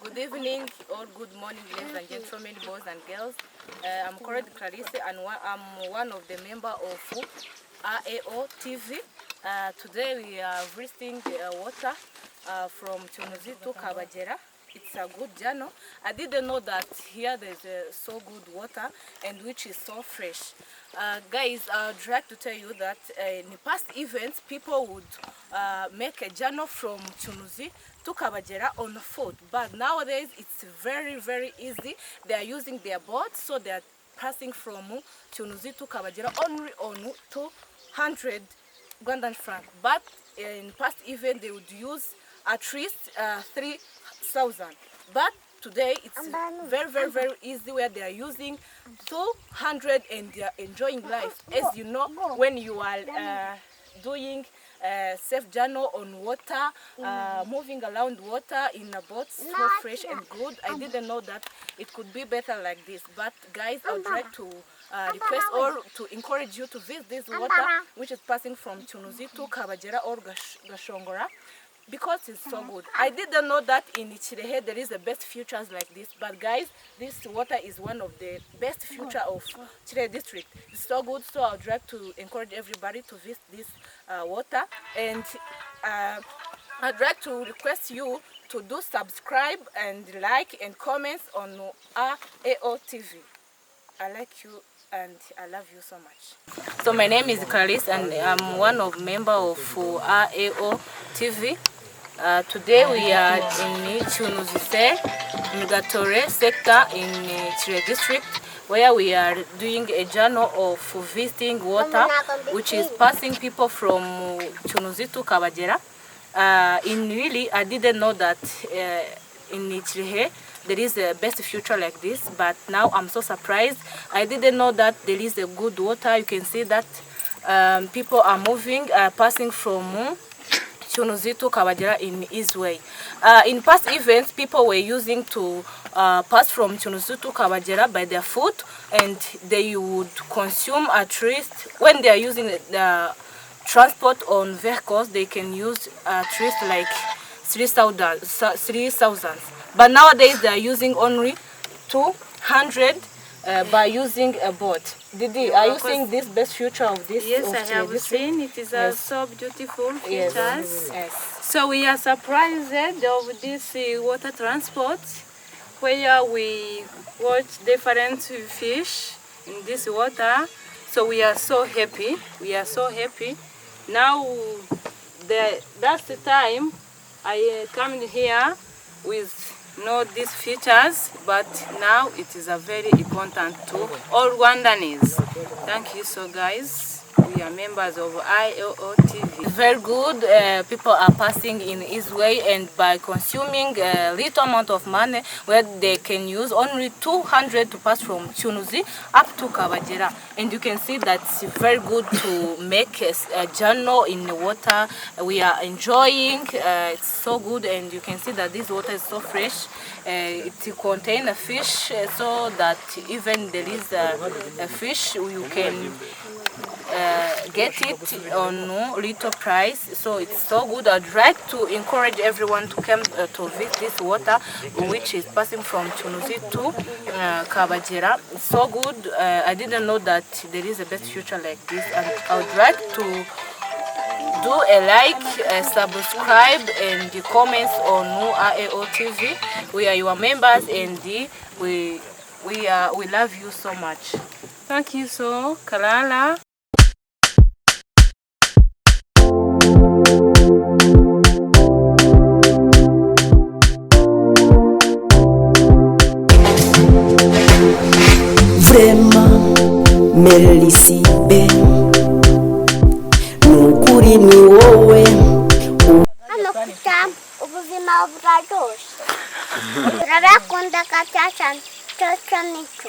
Good evening or good morning, ladies and gentlemen, boys and girls. I'm Correct Clarisse and I'm one of the members of AO TV. Today we are visiting water from Tunuzi to Kabagera. It's a good journey. I didn't know that here there's so good water and which is so fresh. Guys, I'd like to tell you that in the past events, people would make a journey from Tunuzi to Kabagera on foot. But nowadays, it's very, very easy. They are using their boats, so they are passing from Tunuzi to Kabagera only on 200 Ugandan franc. But in past event, they would use at least 3,000. But today it's very, very, very easy where they are using 200 and they are enjoying life. As you know, when you are doing safe journey on water, moving around water in a boat, so fresh and good. I didn't know that it could be better like this. But guys, I would like to request or to encourage you to visit this water, which is passing from Tunuzi to Kabagera or Gashongora, because it's so good. I didn't know that in Ichirehe there is the best futures like this, but guys, this water is one of the best future of Ichirehe district. It's so good, so I would like to encourage everybody to visit this water, and I'd like to request you to do subscribe and like and comments on AO TV. I like you and I love you so much. So my name is Clarisse and I'm one of member of AO TV. Today we are in Tunuzi Migatore sector in Ichirehe district, where we are doing a journey of visiting water, which is passing people from Tunuzi to Kabagera. In really, I didn't know that in Ichirehe there is a best future like this, but now I'm so surprised. I didn't know that there is a good water. You can see that people are moving, passing from Tunuzi to Kabagera in his way. In past events, people were using to pass from Tunuzi to Kabagera by their foot, and they would consume at least, when they are using the transport on vehicles, they can use at least like 3,000. But nowadays they are using only 200 by using a boat. Didi, are you seeing this best future of this? Yes, I have seen. It is so beautiful features. Yes. So we are surprised of this water transport, where we watch different fish in this water. So we are so happy. We are so happy. Now, that's the time I come here with not these features, but now it is a very important to all Rwandans. Thank you, so guys. We are members of AO TV. Very good. People are passing in his way, and by consuming a little amount of money, where they can use only 200 to pass from Tunuzi up to Kabagera. And you can see that it's very good to make a journey in the water. We are enjoying. It's so good, and you can see that this water is so fresh. It contains a fish, so that even there is a fish, you can get it on little price. So it's so good. I'd like to encourage everyone to come to visit this water, which is passing from Tunuzi to Kabagera. It's so good. I didn't know that there is a best future like this, and I would like to do a like, subscribe, and the comments on AO TV. We are your members, and we love you so much. Thank you so, Kalala. Vraiment, merci bien. Nukuri ni wowe. Hano kutambo ubuzima buraryoshe turabakunda cyane cyane nico